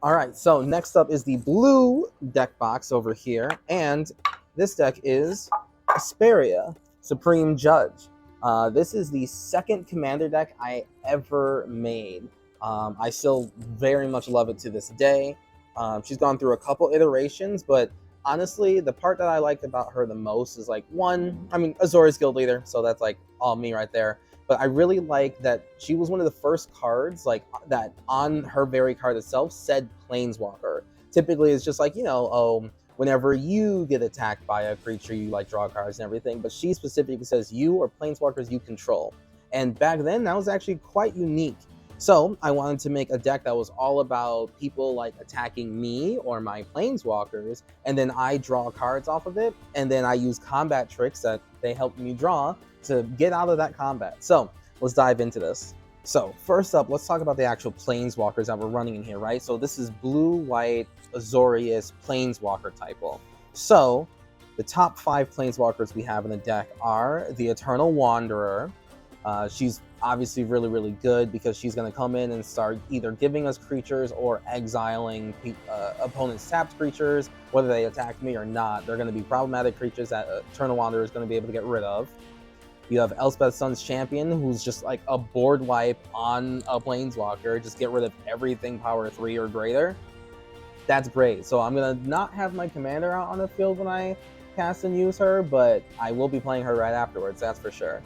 All right, so next up is the blue deck box over here, and this deck is Asperia, Supreme Judge. This is the second commander deck I ever made. I still very much love it to this day. She's gone through a couple iterations, but honestly, the part that I liked about her the most is like one, I mean, Azorius Guild Leader, so that's like all me right there. But I really like that she was one of the first cards like that on her very card itself said Planeswalker. Typically, it's just like oh, whenever you get attacked by a creature, you like draw cards and everything. But she specifically says you or Planeswalkers you control. And back then, that was actually quite unique. So I wanted to make a deck that was all about people like attacking me or my Planeswalkers, and then I draw cards off of it, and then I use combat tricks that they help me draw to get out of that combat. So let's dive into this. So first up, let's talk about the actual Planeswalkers that we're running in here, right? So this is blue-white Azorius Planeswalker typo. So the top 5 Planeswalkers we have in the deck are the Eternal Wanderer. She's obviously really, really good because she's going to come in and start either giving us creatures or exiling opponents' tapped creatures, whether they attack me or not. They're going to be problematic creatures that Eternal Wanderer is going to be able to get rid of. You have Elspeth Sun's Champion, who's just like a board wipe on a Planeswalker. Just get rid of everything power 3 or greater. That's great. So I'm going to not have my commander out on the field when I cast and use her, but I will be playing her right afterwards, that's for sure.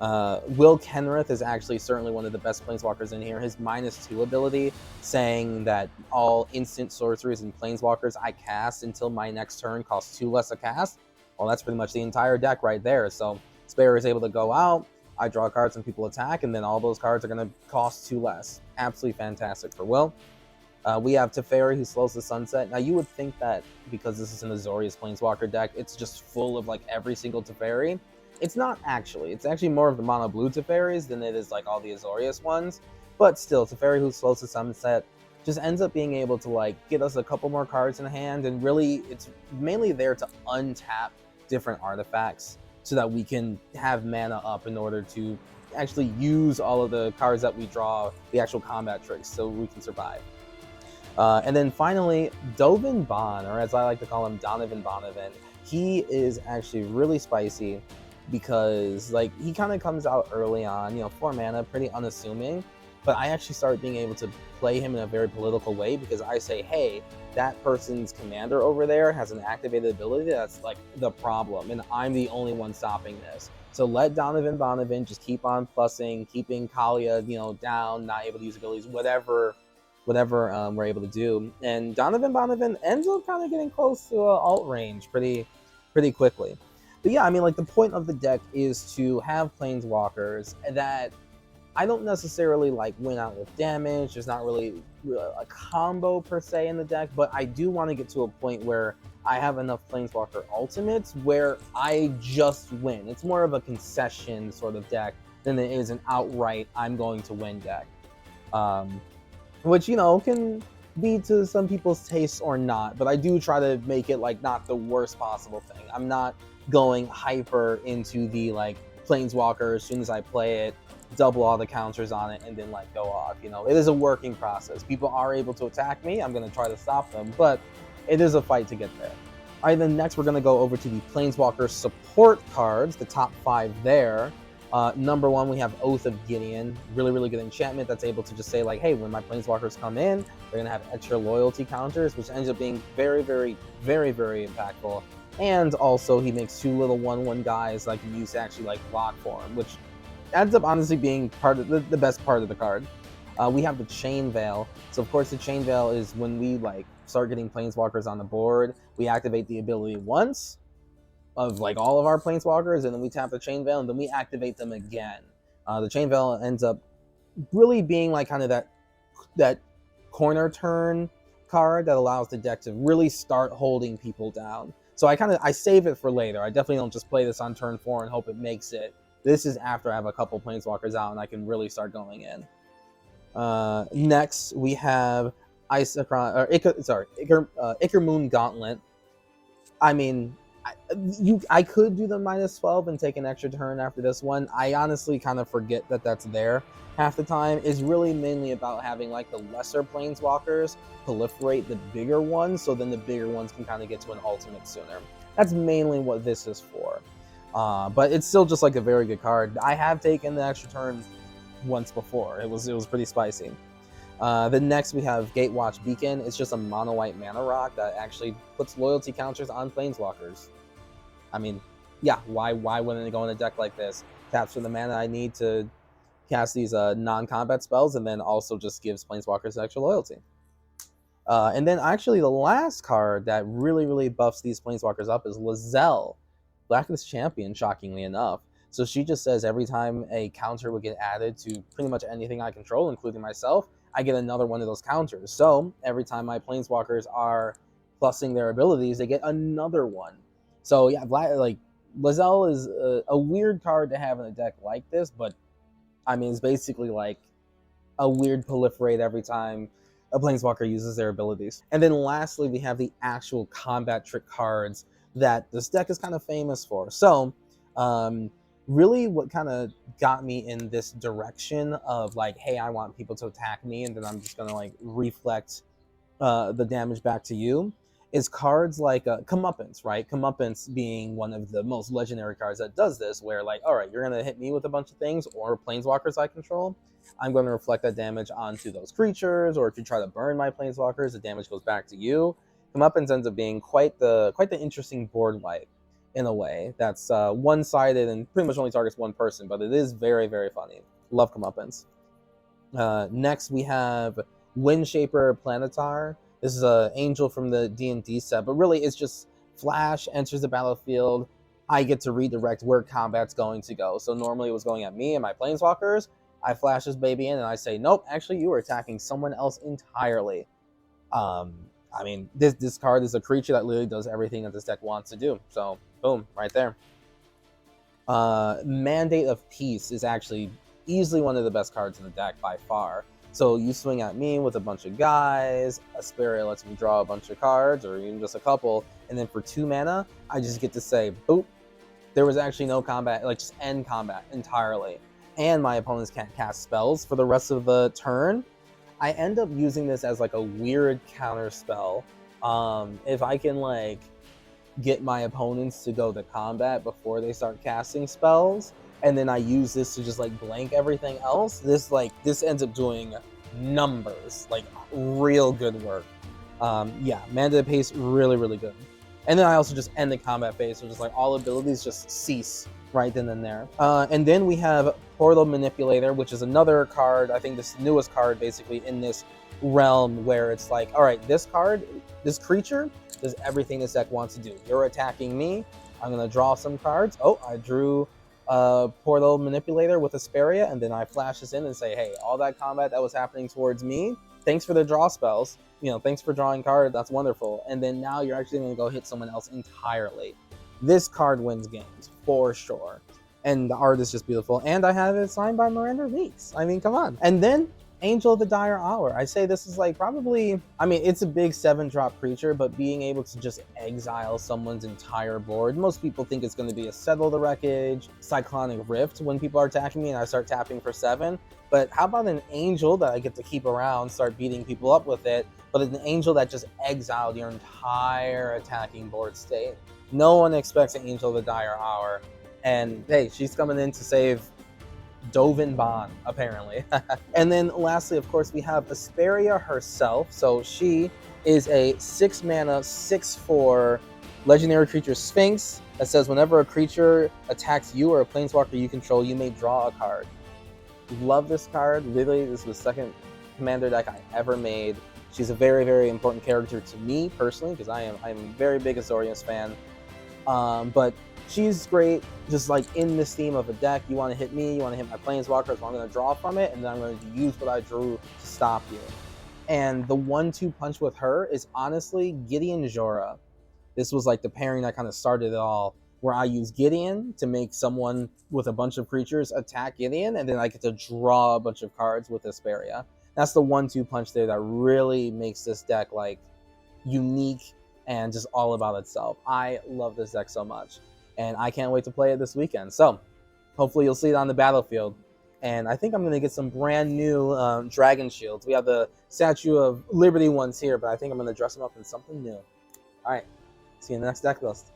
Will Kenrith is actually certainly one of the best Planeswalkers in here. His -2 ability, saying that all instant sorceries and Planeswalkers I cast until my next turn cost 2 less a cast. Well, that's pretty much the entire deck right there. So Spare is able to go out, I draw cards and people attack, and then all those cards are going to cost 2 less. Absolutely fantastic for Will. We have Teferi, who slows the sunset. Now, you would think that because this is an Azorius Planeswalker deck, it's just full of like every single Teferi. It's not actually. It's actually more of the mono blue Teferis than it is like all the Azorius ones. But still, Teferi, who slows the sunset, just ends up being able to like get us a couple more cards in hand, and really, it's mainly there to untap different artifacts so that we can have mana up in order to actually use all of the cards that we draw, the actual combat tricks, so we can survive. And then finally, Dovin Bond, or as I like to call him, Donovan Bonovan. He is actually really spicy because like he kind of comes out early on, 4 mana, pretty unassuming. But I actually started being able to play him in a very political way because I say, hey, that person's commander over there has an activated ability that's like the problem, and I'm the only one stopping this. So let Donovan Bonovan just keep on plussing, keeping Kalia, down, not able to use abilities, whatever we're able to do. And Donovan Bonovan ends up kind of getting close to alt range pretty quickly. But yeah, I mean, like the point of the deck is to have Planeswalkers that I don't necessarily like win out with damage. There's not really a combo per se in the deck, but I do want to get to a point where I have enough Planeswalker ultimates where I just win. It's more of a concession sort of deck than it is an outright I'm going to win deck. Which can be to some people's tastes or not, but I do try to make it like not the worst possible thing. I'm not going hyper into the like Planeswalker as soon as I play it, double all the counters on it, and then like go off. It is a working process. People are able to attack me. I'm going to try to stop them, but it is a fight to get there. All right, then next we're going to go over to the Planeswalker support cards, the top 5 there. Number 1, we have Oath of Gideon. Really, really good enchantment that's able to just say, like, hey, when my Planeswalkers come in, they're going to have extra loyalty counters, which ends up being very, very, very, very impactful. And also, he makes 2 little 1/1 guys that I can use to actually, like, block for him, which ends up honestly being part of the best part of the card. We have the Chain Veil. So, of course, the Chain Veil is when we, like, start getting Planeswalkers on the board, we activate the ability once of like all of our Planeswalkers, and then we tap the Chain Veil, and then we activate them again. The Chain Veil ends up really being like kind of that corner turn card that allows the deck to really start holding people down. So I save it for later. I definitely don't just play this on turn 4 and hope it makes it. This is after I have a couple Planeswalkers out and I can really start going in. Next, we have Icar Moon Gauntlet. I mean, I could do the -12 and take an extra turn after this one. I honestly kind of forget that that's there half the time. It's really mainly about having like the lesser planeswalkers proliferate the bigger ones, so then the bigger ones can kind of get to an ultimate sooner. That's mainly what this is for. But it's still just like a very good card. I have taken the extra turn once before. It was pretty spicy. Then next we have Gatewatch Beacon. It's just a mono white mana rock that actually puts loyalty counters on planeswalkers. I mean, yeah, why wouldn't it go in a deck like this? Taps for the mana I need to cast these non-combat spells, and then also just gives planeswalkers extra loyalty. And then actually the last card that really buffs these planeswalkers up is Lizelle, Blacklist Champion, shockingly enough. So she just says every time a counter would get added to pretty much anything I control, including myself, I get another one of those counters. So every time my planeswalkers are plussing their abilities, they get another one. So yeah, like Lizelle is a weird card to have in a deck like this, but I mean, it's basically like a weird proliferate every time a planeswalker uses their abilities. And then lastly, we have the actual combat trick cards that this deck is kind of famous for. So really what kind of got me in this direction of like, hey, I want people to attack me and then I'm just gonna like reflect the damage back to you, is cards like Comeuppance, right? Comeuppance being one of the most legendary cards that does this, where like, all right, you're gonna hit me with a bunch of things or planeswalkers I control, I'm going to reflect that damage onto those creatures, or if you try to burn my planeswalkers, the damage goes back to you. Comeuppance ends up being quite the interesting board wipe in a way that's one-sided and pretty much only targets one person, but it is very funny. Love Comeuppance. Next we have Windshaper Planetar. This is an angel from the D&D set, but really it's just flash, enters the battlefield. I get to redirect where combat's going to go. So normally it was going at me and my planeswalkers. I flash this baby in and I say, nope, actually you are attacking someone else entirely. I mean, this card is a creature that literally does everything that this deck wants to do. So boom, right there. Mandate of Peace is actually easily one of the best cards in the deck by far. So you swing at me with a bunch of guys, Asperia lets me draw a bunch of cards, or even just a couple, and then for 2 mana, I just get to say, boop, there was actually no combat, like just end combat entirely. And my opponents can't cast spells for the rest of the turn. I end up using this as like a weird counter spell. If I can like get my opponents to go to combat before they start casting spells, and then I use this to just like blank everything else, this ends up doing numbers, like real good work. Yeah, Mandate Pace, really good. And then I also just end the combat phase, so just like all abilities just cease right then and there. And then we have Portal Manipulator, which is another card, I think this newest card basically in this realm, where it's like, all right, this card, this creature does everything this deck wants to do. You're attacking me, I'm gonna draw some cards. Oh, I drew Portal Manipulator with Asperia, and then I flash this in and say, hey, all that combat that was happening towards me, thanks for the draw spells, thanks for drawing cards, that's wonderful. And then now you're actually going to go hit someone else entirely. This card wins games, for sure. And the art is just beautiful. And I have it signed by Miranda Leaks. I mean, come on. And then Angel of the Dire Hour. I say this is like probably, I mean, it's a big 7-drop creature, but being able to just exile someone's entire board. Most people think it's going to be a Settle the Wreckage, Cyclonic Rift when people are attacking me and I start tapping for 7. But how about an Angel that I get to keep around, start beating people up with it, but an Angel that just exiled your entire attacking board state? No one expects an Angel of the Dire Hour. And hey, she's coming in to save Dovin Bond, apparently. And then lastly, of course, we have Asperia herself. So she is a 6-mana, 6/4 legendary creature Sphinx that says whenever a creature attacks you or a planeswalker you control, you may draw a card. Love this card. Literally, this was the second commander deck I ever made. She's a very important character to me personally, because I'm a very big Azorius fan. But she's great, just like in this theme of a deck. You want to hit me, you want to hit my planeswalkers, so I'm going to draw from it, and then I'm going to use what I drew to stop you. And the 1-2 punch with her is honestly Gideon Jora. This was like the pairing that kind of started it all, where I use Gideon to make someone with a bunch of creatures attack Gideon, and then I get to draw a bunch of cards with Asperia. That's the 1-2 punch there that really makes this deck like unique and just all about itself. I love this deck so much, and I can't wait to play it this weekend. So hopefully you'll see it on the battlefield. And I think I'm going to get some brand new dragon shields. We have the Statue of Liberty ones here, but I think I'm going to dress them up in something new. All right, see you in the next deck list.